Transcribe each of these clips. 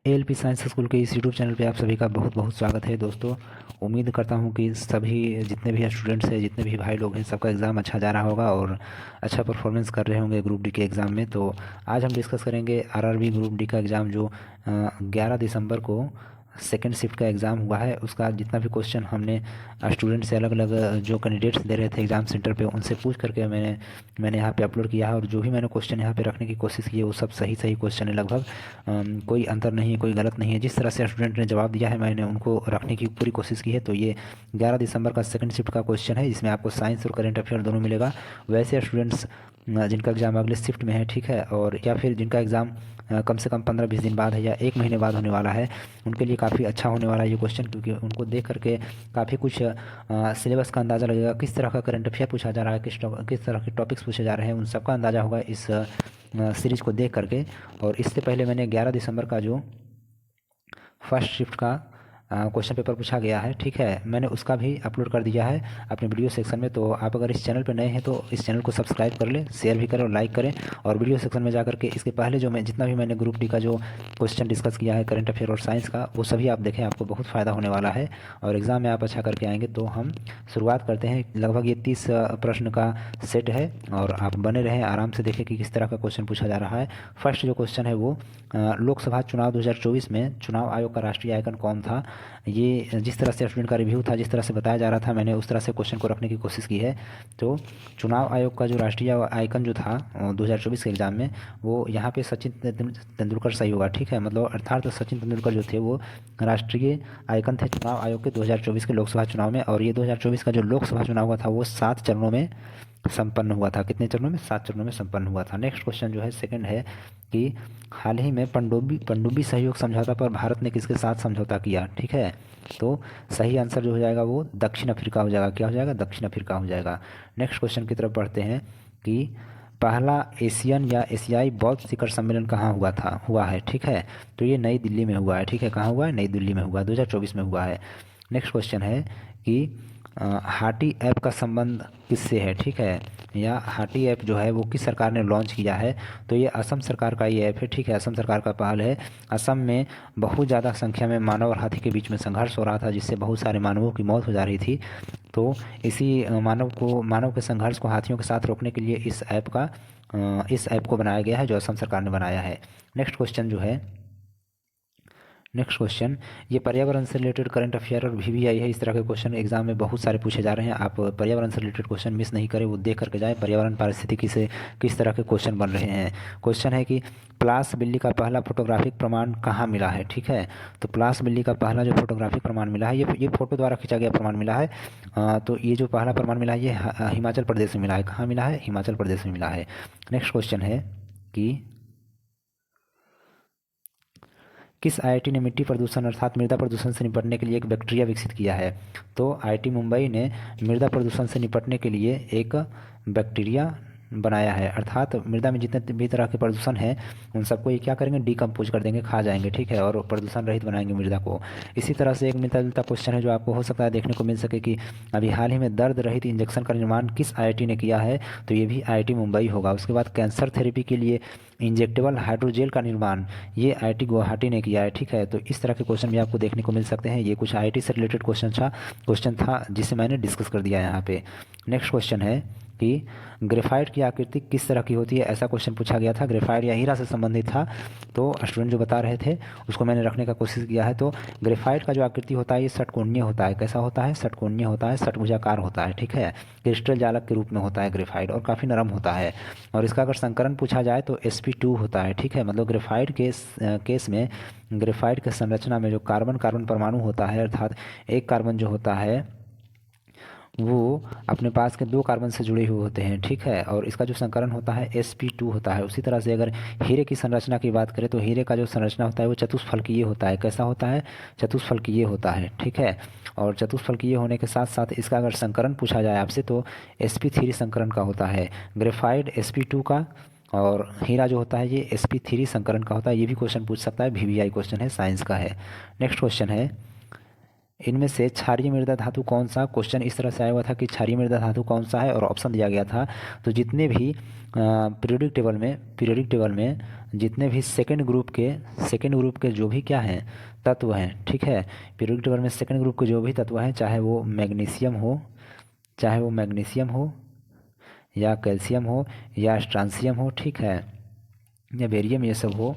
ALP science school के इस YouTube channel पे आप सभी का बहुत बहुत स्वागत है दोस्तों। उम्मीद करता हूँ कि सभी जितने भी स्टूडेंट्स हैं, जितने भी भाई लोग हैं, सबका एग्ज़ाम अच्छा जा रहा होगा और अच्छा परफॉर्मेंस कर रहे होंगे ग्रुप डी के एग्ज़ाम में। तो आज हम डिस्कस करेंगे आरआरबी ग्रुप डी का एग्ज़ाम जो 11 दिसंबर को सेकेंड शिफ्ट का एग्ज़ाम हुआ है, उसका जितना भी क्वेश्चन हमने स्टूडेंट से अलग अलग जो कैंडिडेट्स दे रहे थे एग्ज़ाम सेंटर पे, उनसे पूछ करके मैंने यहाँ पे अपलोड किया है। और जो भी मैंने क्वेश्चन यहाँ पे रखने की कोशिश की है वो सब सही सही क्वेश्चन है लगभग। कोई अंतर नहीं है, कोई गलत नहीं है। जिस तरह से स्टूडेंट ने जवाब दिया है मैंने उनको रखने की पूरी कोशिश की है। तो ये 11 दिसंबर का सेकंड शिफ्ट का क्वेश्चन है, जिसमें आपको साइंस और करंट अफेयर दोनों मिलेगा। वैसे स्टूडेंट्स जिनका एग्ज़ाम अगले शिफ्ट में है, ठीक है, और या फिर जिनका एग्ज़ाम कम से कम 15-20 दिन बाद है या 1 महीने बाद होने वाला है, उनके लिए काफ़ी अच्छा होने वाला है ये क्वेश्चन, क्योंकि उनको देख करके काफ़ी कुछ सिलेबस का अंदाज़ा लगेगा, किस तरह का करंट अफेयर पूछा जा रहा है, किस तरह के टॉपिक्स पूछे जा रहे हैं, उन सबका अंदाज़ा होगा इस सीरीज़ को देख करके। और इससे पहले मैंने 11 दिसंबर का जो फर्स्ट शिफ्ट का क्वेश्चन पेपर पूछा गया है, ठीक है, मैंने उसका भी अपलोड कर दिया है अपने वीडियो सेक्शन में। तो आप अगर इस चैनल पर नए हैं तो इस चैनल को सब्सक्राइब कर लें, शेयर भी करें और लाइक करें। और वीडियो सेक्शन में जाकर के इसके पहले जो मैं जितना भी मैंने ग्रुप डी का जो क्वेश्चन डिस्कस किया है करंट अफेयर और साइंस का, वो सभी आप देखें, आपको बहुत फ़ायदा होने वाला है और एग्ज़ाम में आप अच्छा करके आएंगे। तो हम शुरुआत करते हैं। लगभग ये 30 प्रश्न का सेट है और आप बने रहें, आराम से देखें कि किस तरह का क्वेश्चन पूछा जा रहा है। फर्स्ट जो क्वेश्चन है वो लोकसभा चुनाव 2024 में चुनाव आयोग का राष्ट्रीय आइकन कौन था। ये जिस तरह से स्टूडेंट का रिव्यू था, जिस तरह से बताया जा रहा था, मैंने उस तरह से क्वेश्चन को रखने की कोशिश की है। तो चुनाव आयोग का जो राष्ट्रीय आइकन जो था 2024 के एग्ज़ाम में, वो यहाँ पे सचिन तेंदुलकर सही होगा, ठीक है, मतलब अर्थात सचिन तेंदुलकर जो थे वो राष्ट्रीय आइकन थे चुनाव आयोग के 2024 के लोकसभा चुनाव में। और ये 2024 का जो लोकसभा चुनाव हुआ था वो 7 चरणों में संपन्न हुआ था। कितने चरणों में? 7 चरणों में संपन्न हुआ था। नेक्स्ट क्वेश्चन जो है सेकंड है कि हाल ही में पनडुब्बी सहयोग समझौता पर भारत ने किसके साथ समझौता किया, ठीक है। तो सही आंसर जो हो जाएगा वो दक्षिण अफ्रीका हो जाएगा। क्या हो जाएगा? दक्षिण अफ्रीका हो जाएगा। नेक्स्ट क्वेश्चन की तरफ बढ़ते हैं कि पहला एशियन या एशियाई बौद्ध शिखर सम्मेलन कहाँ हुआ है, ठीक है। तो ये नई दिल्ली में हुआ है, ठीक है। कहाँ हुआ है? नई दिल्ली में हुआ, 2024 में हुआ है। नेक्स्ट क्वेश्चन है कि हाटी ऐप का संबंध किससे है, ठीक है, या हाटी ऐप जो है वो किस सरकार ने लॉन्च किया है। तो ये असम सरकार का ये ऐप है, ठीक है, असम सरकार का पहल है। असम में बहुत ज़्यादा संख्या में मानव और हाथी के बीच में संघर्ष हो रहा था, जिससे बहुत सारे मानवों की मौत हो जा रही थी। तो इसी मानव के संघर्ष को हाथियों के साथ रोकने के लिए इस ऐप को बनाया गया है, जो असम सरकार ने बनाया है। नेक्स्ट क्वेश्चन ये पर्यावरण से रिलेटेड करंट अफेयर और वीवीआई है। इस तरह के क्वेश्चन एग्जाम में बहुत सारे पूछे जा रहे हैं। आप पर्यावरण से रिलेटेड क्वेश्चन मिस नहीं करें, वो देख करके जाएं। पर्यावरण पारिस्थितिकी से किस तरह के क्वेश्चन बन रहे हैं। क्वेश्चन है कि प्लास बिल्ली का पहला फोटोग्राफिक प्रमाण कहाँ मिला है, ठीक है। तो प्लास बिल्ली का पहला जो फोटोग्राफिक प्रमाण मिला है, ये फोटो द्वारा खींचा गया प्रमाण मिला है। तो ये जो पहला प्रमाण मिला है ये हिमाचल प्रदेश में मिला है। कहाँ मिला है? हिमाचल प्रदेश में मिला है। नेक्स्ट क्वेश्चन है कि किस आईआईटी ने मिट्टी प्रदूषण अर्थात मृदा प्रदूषण से निपटने के लिए एक बैक्टीरिया विकसित किया है। तो आईआईटी मुंबई ने मृदा प्रदूषण से निपटने के लिए एक बैक्टीरिया बनाया है, अर्थात मृदा में जितने भी तरह के प्रदूषण हैं उन सबको ये क्या करेंगे? डिकम्पोज कर देंगे, खा जाएंगे, ठीक है, और प्रदूषण रहित बनाएंगे मृदा को। इसी तरह से एक मिलता जुलता क्वेश्चन है जो आपको हो सकता है देखने को मिल सके कि अभी हाल ही में दर्द रहित इंजेक्शन का निर्माण किस आईआईटी ने किया है। तो ये भी आईआईटी मुंबई होगा। उसके बाद कैंसर थेरेपी के लिए इंजेक्टेबल हाइड्रोजेल का निर्माण ये आईआईटी गुवाहाटी ने किया है, ठीक है। तो इस तरह के क्वेश्चन भी आपको देखने को मिल सकते हैं। ये कुछ आईआईटी से रिलेटेड क्वेश्चन था जिसे मैंने डिस्कस कर दिया है यहाँ पे। नेक्स्ट क्वेश्चन है कि ग्रेफाइट की आकृति किस तरह की होती है, ऐसा क्वेश्चन पूछा गया था। ग्रेफाइट या हीरा से संबंधित था, तो स्टूडेंट जो बता रहे थे उसको मैंने रखने का कोशिश किया है। तो ग्रेफाइट का जो आकृति होता है ये षटकोणीय होता है। कैसा होता है? षटकोणीय होता है, षटभुजाकार होता है, ठीक है। क्रिस्टल जालक के रूप में होता है ग्रेफाइट और काफ़ी नरम होता है। और इसका अगर संकरण पूछा जाए तो sp2 होता है, ठीक है। मतलब ग्रेफाइट के केस में ग्रेफाइट के संरचना में जो कार्बन कार्बन परमाणु होता है, अर्थात एक कार्बन जो होता है वो अपने पास के 2 कार्बन से जुड़े हुए होते हैं, ठीक है। और इसका जो संकरण होता है sp2 होता है। उसी तरह से अगर हीरे की संरचना की बात करें तो हीरे का जो संरचना होता है वो चतुष्फलकीय होता है। कैसा होता है? चतुष्फलकीय होता है, ठीक है। और चतुष्फलकीय होने के साथ साथ इसका अगर संकरण पूछा जाए आपसे तो sp3 संकरण का होता है। ग्रेफाइट sp2 का और हीरा जो होता है ये sp3 संकरण का होता है। ये भी क्वेश्चन पूछ सकता है, वीवीआई क्वेश्चन है, साइंस का है। नेक्स्ट क्वेश्चन है इनमें से क्षारीय मृदा धातु कौन सा, क्वेश्चन इस तरह से आया हुआ था कि क्षारीय मृदा धातु कौन सा है और ऑप्शन दिया गया था। तो जितने भी पीरियोडिक टेबल में जितने भी सेकंड ग्रुप के जो भी क्या हैं तत्व हैं, ठीक है, पीरियोडिक टेबल में सेकंड ग्रुप के जो भी तत्व हैं, चाहे वो मैग्नीशियम हो या कैल्शियम हो या स्ट्रांसियम हो, ठीक है, या बेरियम ये सब हो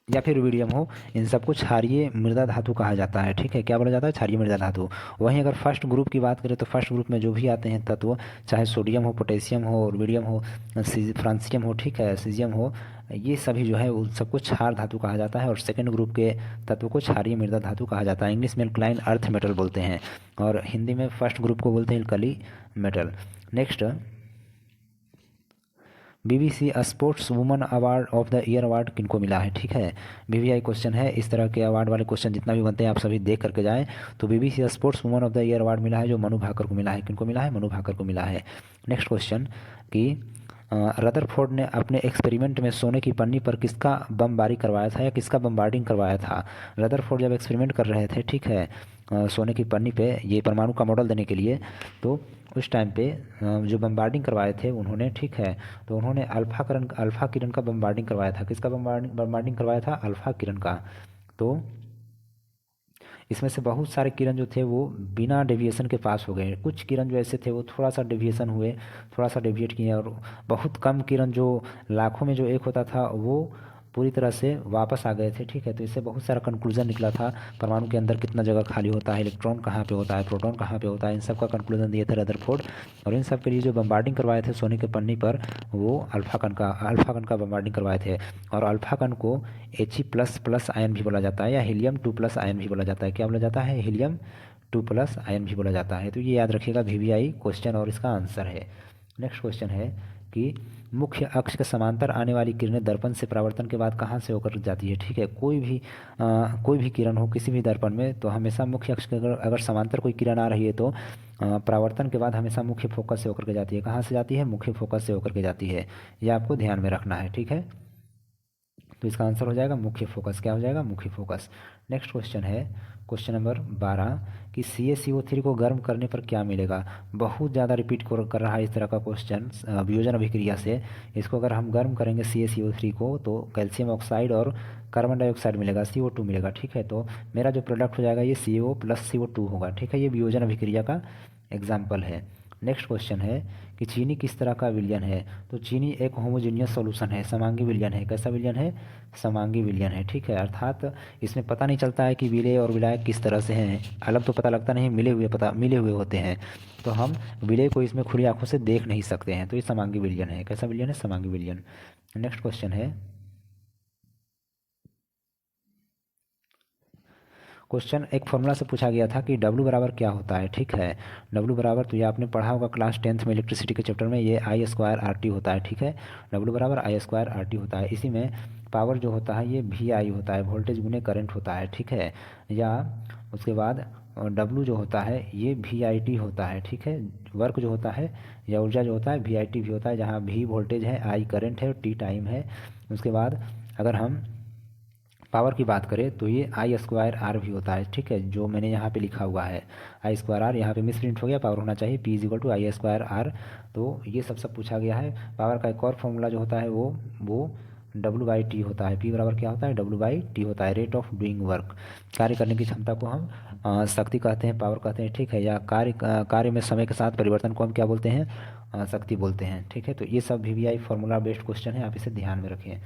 या फिर रुबिडियम हो, इन सबको क्षारीय मृदा धातु कहा जाता है, ठीक है। क्या बोला जाता है, क्षारीय मृदा धातु। वहीं अगर फर्स्ट ग्रुप की बात करें तो फर्स्ट ग्रुप में जो भी आते हैं तत्व, चाहे सोडियम हो, पोटेशियम हो, रुबिडियम हो, फ्रांसियम हो, ठीक है, सीजियम हो, ये सभी जो है उन सबको क्षार धातु कहा जाता है और सेकंड ग्रुप के तत्व को क्षारीय मृदा धातु कहा जाता है। इंग्लिश में अल्कलाइन अर्थ मेटल बोलते हैं और हिंदी में फर्स्ट ग्रुप को बोलते हैं alkali metal. Next, BBC sports woman award of the year award किनको मिला है, ठीक है। बीबीआई क्वेश्चन है, इस तरह के अवार्ड वाले क्वेश्चन जितना भी बनते हैं आप सभी देख करके जाएं। तो BBC sports woman of the year award मिला है जो मनु भाकर को मिला है। किनको मिला है, मनु भाकर को मिला है। नेक्स्ट क्वेश्चन कि रदरफोर्ड ने अपने एक्सपेरिमेंट में सोने की पन्नी पर किसका बमबारी करवाया था या किसका बमबार्डिंग करवाया था। रदरफोर्ड जब एक्सपेरिमेंट कर रहे थे, ठीक है, सोने की पन्नी पे ये परमाणु का मॉडल देने के लिए, तो उस टाइम पे जो बमबार्डिंग करवाए थे उन्होंने, ठीक है, तो उन्होंने अल्फा किरण का बमबार्डिंग करवाया था। किसका बमबार्डिंग करवाया था, अल्फा किरण का। तो इसमें से बहुत सारे किरण जो थे वो बिना डेविएशन के पास हो गए। कुछ किरण जो ऐसे थे वो थोड़ा सा डेविएशन हुए, थोड़ा सा डेविएट किए, और बहुत कम किरण जो लाखों में जो एक होता था वो पूरी तरह से वापस आ गए थे, ठीक है। तो इससे बहुत सारा कंक्लूजन निकला था, परमाणु के अंदर कितना जगह खाली होता है, इलेक्ट्रॉन कहाँ पे होता है, प्रोटॉन कहाँ पे होता है, इन सब का कंक्लूजन दिए थे रदरफोर्ड। और इन सब के लिए जो बम्बार्डिंग करवाए थे सोने के पन्नी पर, वो अल्फा कण का बम्बार्डिंग करवाए थे। और अल्फा कण को He++ आयन भी बोला जाता है या हीलियम-2+ आयन भी बोला जाता है। क्या बोला जाता है, हीलियम-2+ आयन भी बोला जाता है। तो ये याद रखिएगा, VVI क्वेश्चन और इसका आंसर है। नेक्स्ट क्वेश्चन है कि मुख्य अक्ष के समांतर आने वाली किरणें दर्पण से परावर्तन के बाद कहाँ से होकर जाती है, ठीक है। कोई भी किरण हो किसी भी दर्पण में, तो हमेशा मुख्य अक्ष के अगर समांतर कोई किरण आ रही है तो परावर्तन के बाद हमेशा मुख्य फोकस से होकर के जाती है। कहाँ से जाती है, मुख्य फोकस से होकर के जाती है। ये आपको ध्यान में रखना है, ठीक है। तो इसका आंसर हो जाएगा मुख्य फोकस। क्या हो जाएगा, मुख्य फोकस। नेक्स्ट क्वेश्चन है क्वेश्चन नंबर 12 कि CaCO3 को गर्म करने पर क्या मिलेगा। बहुत ज़्यादा रिपीट कर रहा है इस तरह का क्वेश्चन वियोजन अभिक्रिया से। इसको अगर हम गर्म करेंगे CaCO3 को तो कैल्शियम ऑक्साइड और कार्बन डाइऑक्साइड मिलेगा, CO2 मिलेगा, ठीक है। तो मेरा जो प्रोडक्ट हो जाएगा ये CO+CO2 होगा, ठीक है। ये वियोजन अभिक्रिया का एग्जाम्पल है। नेक्स्ट क्वेश्चन है कि चीनी किस तरह का विलयन है। तो चीनी एक होमोजीनियस सॉल्यूशन है, समांगी विलयन है। कैसा विलयन है, समांगी विलयन है, ठीक है। अर्थात इसमें पता नहीं चलता है कि विलेय और विलायक किस तरह से हैं, अलग तो पता लगता नहीं, मिले हुए होते हैं। तो हम विलेय को इसमें खुली आंखों से देख नहीं सकते हैं। तो ये समांगी विलयन है। कैसा विलयन है, समांगी विलयन। नेक्स्ट क्वेश्चन है क्वेश्चन एक फॉर्मूला से पूछा गया था कि W बराबर क्या होता है, ठीक है। W बराबर, तो ये आपने पढ़ा होगा क्लास 10th में इलेक्ट्रिसिटी के चैप्टर में, ये I² RT होता है, ठीक है। W बराबर I² RT होता है। इसी में पावर जो होता है ये VI होता है, वोल्टेज गुने करंट होता है, ठीक है। या उसके बाद W जो होता है ये VIT होता है, ठीक है। वर्क जो होता है या ऊर्जा जो होता है VIT भी होता है, जहाँ V वोल्टेज है, I करंट है और T टाइम है। उसके बाद अगर हम पावर की बात करें तो ये I² R भी होता है, ठीक है, जो मैंने यहाँ पे लिखा हुआ है I²R, यहाँ पे मिस प्रिंट हो गया, पावर होना चाहिए P = I²R। तो ये सब पूछा गया है। पावर का एक और फॉर्मूला जो होता है वो W/T होता है। P बराबर क्या होता है, W/T होता है, रेट ऑफ डूइंग वर्क। कार्य करने की क्षमता को हम शक्ति कहते हैं, पावर कहते हैं, ठीक है। या कार्य में समय के साथ परिवर्तन को हम क्या बोलते हैं, शक्ति बोलते हैं, ठीक है। तो ये सब VVI फॉर्मूला बेस्ड क्वेश्चन है, आप इसे ध्यान में रखें।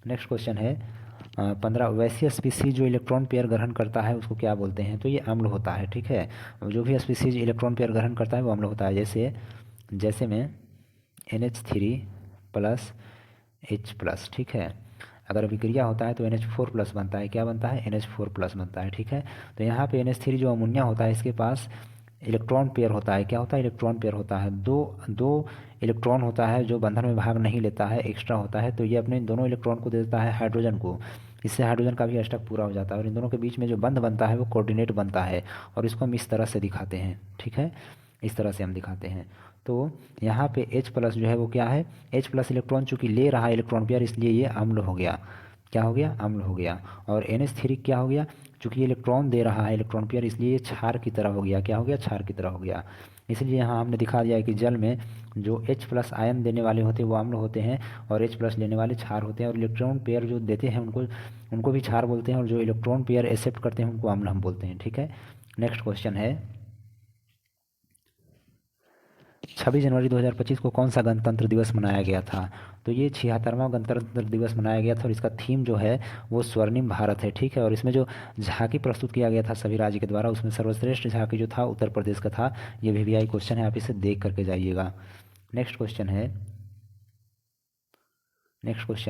नेक्स्ट क्वेश्चन है 15 वैसी स्पीसीज जो इलेक्ट्रॉन पेयर ग्रहण करता है उसको क्या बोलते हैं। तो ये अम्ल होता है, ठीक है। जो भी स्पीसीज इलेक्ट्रॉन पेयर ग्रहण करता है वो अम्ल होता है। जैसे में NH3+H+, ठीक है। अगर अभिक्रिया होता है तो NH4+ बनता है। क्या बनता है, NH4+ बनता है, ठीक है। तो यहाँ पे NH3 जो अमोनिया होता है इसके पास इलेक्ट्रॉन पेयर होता है। क्या होता है, इलेक्ट्रॉन पेयर होता है। दो इलेक्ट्रॉन होता है जो बंधन में भाग नहीं लेता है, एक्स्ट्रा होता है। तो ये अपने दोनों इलेक्ट्रॉन को दे देता है हाइड्रोजन को, इससे हाइड्रोजन का भी अष्टक पूरा हो जाता है और इन दोनों के बीच में जो बंध बनता है वो कोऑर्डिनेट बनता है। और इसको हम इस तरह से दिखाते हैं, ठीक है, इस तरह से हम दिखाते हैं। तो यहाँ पे H+ जो है वो क्या है, H+ इलेक्ट्रॉन चूंकि ले रहा है इलेक्ट्रॉन पेयर, इसलिए ये अम्ल हो गया। क्या हो गया, अम्ल हो गया। और NH3 क्या हो गया, चूंकि ये इलेक्ट्रॉन दे रहा है, इलेक्ट्रॉन पेयर, इसलिए ये क्षार की तरह हो गया। क्या हो गया, क्षार की तरह हो गया। इसलिए यहाँ हमने दिखा दिया है कि जल में जो H+ आयन देने वाले होते हैं वो अम्ल होते हैं, और H+ लेने वाले क्षार होते हैं, और इलेक्ट्रॉन पेयर जो देते हैं उनको भी क्षार बोलते हैं, और जो इलेक्ट्रॉन पेयर एक्सेप्ट करते हैं उनको अम्ल हम बोलते हैं। ठीक है, नेक्स्ट क्वेश्चन है 26 जनवरी 2025 को कौन सा गणतंत्र दिवस मनाया गया था। तो ये 76वां गणतंत्र दिवस मनाया गया था, और इसका थीम जो है वो स्वर्णिम भारत है। ठीक है, और इसमें जो झांकी प्रस्तुत किया गया था सभी राज्य के द्वारा, उसमें सर्वश्रेष्ठ झांकी जो था उत्तर प्रदेश का था। ये VVI क्वेश्चन है, आप इसे देख करके जाइएगा। नेक्स्ट क्वेश्चन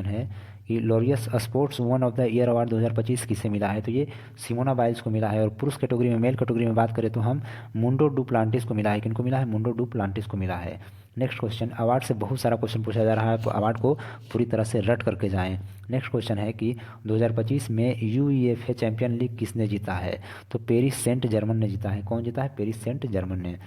है कि Laureus sports woman of the year award 2025 किसे मिला है। तो ये सिमोना बाइल्स को मिला है। और पुरुष कैटेगरी में, मेल कैटेगरी में बात करें तो हम मुंडो डुप्लांटिस को मिला है। किनको मिला है, मुंडो डुप्लांटिस को मिला है। नेक्स्ट क्वेश्चन, अवार्ड से बहुत सारा क्वेश्चन पूछा जा रहा है, तो अवार्ड को पूरी तरह से रट करके जाएं। नेक्स्ट क्वेश्चन है कि 2025 में UEFA चैंपियन लीग किसने जीता है। तो पेरिस सेंट जर्मन ने जीता है। कौन जीता है, पेरिस सेंट जर्मन ने।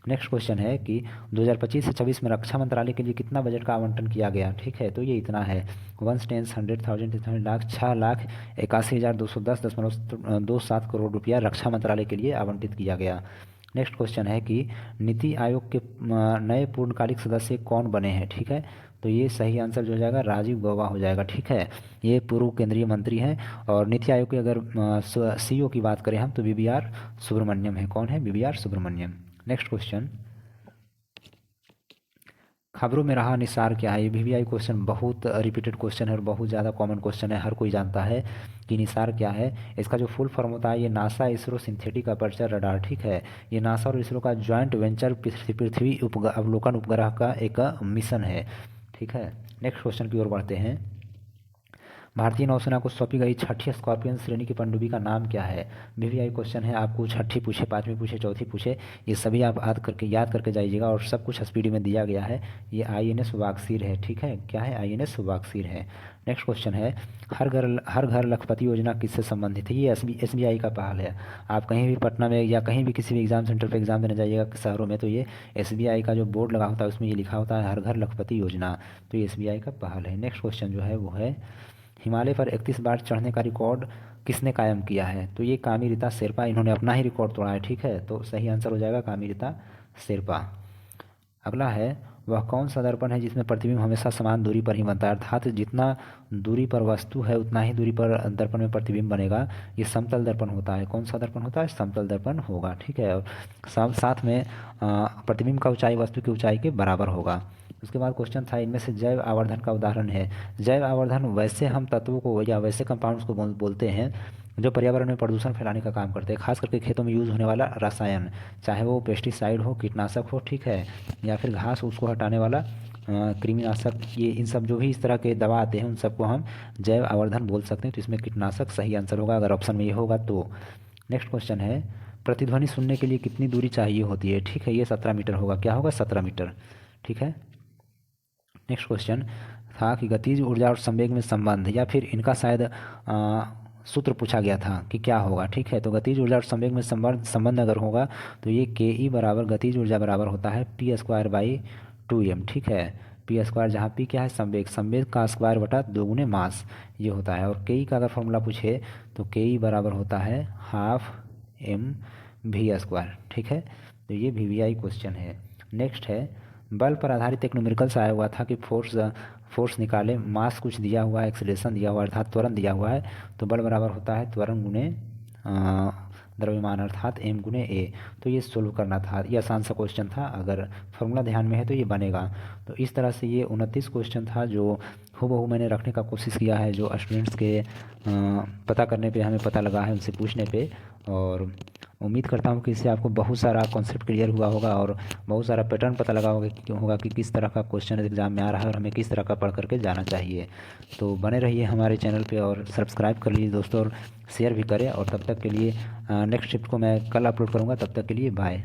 नेक्स्ट क्वेश्चन है कि 2025 से 26 में रक्षा मंत्रालय के लिए कितना बजट का आवंटन किया गया। ठीक है, तो ये इतना है 1 10 100,000 100 लाख 6,81,210.27 करोड़ रुपया रक्षा मंत्रालय के लिए आवंटित किया गया। नेक्स्ट क्वेश्चन है कि नीति आयोग के नए पूर्णकालिक सदस्य कौन बने हैं। ठीक है, तो ये सही आंसर जो हो जाएगा राजीव गौबा हो जाएगा। ठीक है, ये पूर्व केंद्रीय मंत्री हैं। और नीति आयोग के अगर CEO की बात करें हम, तो BBR सुब्रमण्यम है। कौन है, BBR सुब्रमण्यम। नेक्स्ट क्वेश्चन, खबरों में रहा निसार क्या है। ये VVI क्वेश्चन बहुत रिपीटेड क्वेश्चन है और बहुत ज़्यादा कॉमन क्वेश्चन है, हर कोई जानता है कि निसार क्या है। इसका जो फुल फॉर्म होता है, ये NASA ISRO synthetic aperture radar. ठीक है, ये नासा और इसरो का जॉइंट वेंचर पृथ्वी अवलोकन उपग्रह का एक मिशन है। ठीक है, नेक्स्ट क्वेश्चन की ओर बढ़ते हैं। भारतीय नौसेना को सौंपी गई छठी स्कॉर्पियन श्रेणी की पनडुब्बी का नाम क्या है। VVI क्वेश्चन है, आपको छठी पूछे, पाँचवीं पूछे, चौथी पूछे, ये सभी आप याद करके जाइएगा, और सब कुछ स्पीडी में दिया गया है। ये INS वागसीर है। ठीक है, क्या है, INS वागसीर है। नेक्स्ट क्वेश्चन है, हर घर लखपति योजना किससे संबंधित है। ये SBI का पहल है। आप कहीं भी पटना में या कहीं भी किसी भी एग्जाम सेंटर पर एग्जाम देने जाइएगा शहरों में, तो ये SBI का जो बोर्ड लगा होता है उसमें ये लिखा होता है हर घर लखपति योजना। तो ये SBI का पहल है। नेक्स्ट क्वेश्चन जो है वो है, हिमालय पर 31 बार चढ़ने का रिकॉर्ड किसने कायम किया है। तो ये कामिरीता शेरपा, इन्होंने अपना ही रिकॉर्ड तोड़ा है। ठीक है, तो सही आंसर हो जाएगा कामिरीता शेरपा। अगला है, वह कौन सा दर्पण है जिसमें प्रतिबिंब हमेशा समान दूरी पर ही बनता है, अर्थात जितना दूरी पर वस्तु है उतना ही दूरी पर दर्पण में प्रतिबिंब बनेगा। ये समतल दर्पण होता है। कौन सा दर्पण होता है, समतल दर्पण होगा। ठीक है, और साथ में प्रतिबिंब का ऊंचाई वस्तु की ऊंचाई के बराबर होगा। उसके बाद क्वेश्चन था, इनमें से जैव आवर्धन का उदाहरण है। जैव आवर्धन वैसे हम तत्वों को या वैसे कंपाउंड्स को बोलते हैं जो पर्यावरण में प्रदूषण फैलाने का काम करते हैं, खास करके खेतों में यूज़ होने वाला रसायन, चाहे वो पेस्टिसाइड हो, कीटनाशक हो, ठीक है, या फिर घास उसको हटाने वाला कृमिनाशक, ये इन सब जो भी इस तरह के दवा आते हैं उन सबको हम जैव आवर्धन बोल सकते हैं। तो इसमें कीटनाशक सही आंसर होगा अगर ऑप्शन में ये होगा तो। नेक्स्ट क्वेश्चन है, प्रतिध्वनि सुनने के लिए कितनी दूरी चाहिए होती है। ठीक है, ये 17 मीटर होगा। क्या होगा, 17 मीटर। ठीक है, नेक्स्ट क्वेश्चन था कि गतिज ऊर्जा और संवेग में संबंध, या फिर इनका शायद सूत्र पूछा गया था कि क्या होगा। ठीक है, तो गतिज ऊर्जा और संवेग में संबंध अगर होगा तो ये KE बराबर गतिज ऊर्जा बराबर होता है P²/2m। ठीक है, P², जहाँ P क्या है, संवेग का स्क्वायर बटा 2 गुने मास, ये होता है। और KE का अगर फॉर्मूला पूछे तो KE बराबर होता है 12mv²। ठीक है, तो ये VVI क्वेश्चन है। नेक्स्ट है, बल पर आधारित एक न्यूमेरिकल्स आया हुआ था कि फोर्स निकाले, मास कुछ दिया हुआ है, एक्सीलरेशन दिया हुआ है, अर्थात त्वरण दिया हुआ है, तो बल बराबर होता है त्वरण गुने द्रव्यमान, अर्थात m गुने a। तो ये सोल्व करना था, ये आसान सा क्वेश्चन था, अगर फॉर्मूला ध्यान में है तो ये बनेगा। तो इस तरह से ये 29 क्वेश्चन था जो हूबहू मैंने रखने का कोशिश किया है, जो स्टूडेंट्स के पता करने पे हमें पता लगा है, उनसे पूछने पे। और उम्मीद करता हूँ कि इससे आपको बहुत सारा कॉन्सेप्ट क्लियर हुआ होगा और बहुत सारा पैटर्न पता लगा होगा कि किस तरह का क्वेश्चन एग्जाम में आ रहा है और हमें किस तरह का पढ़ करके जाना चाहिए। तो बने रहिए हमारे चैनल पे और सब्सक्राइब कर लीजिए दोस्तों, और शेयर भी करें। और तब तक के लिए नेक्स्ट शिफ्ट को मैं कल अपलोड करूँगा, तब तक के लिए बाय।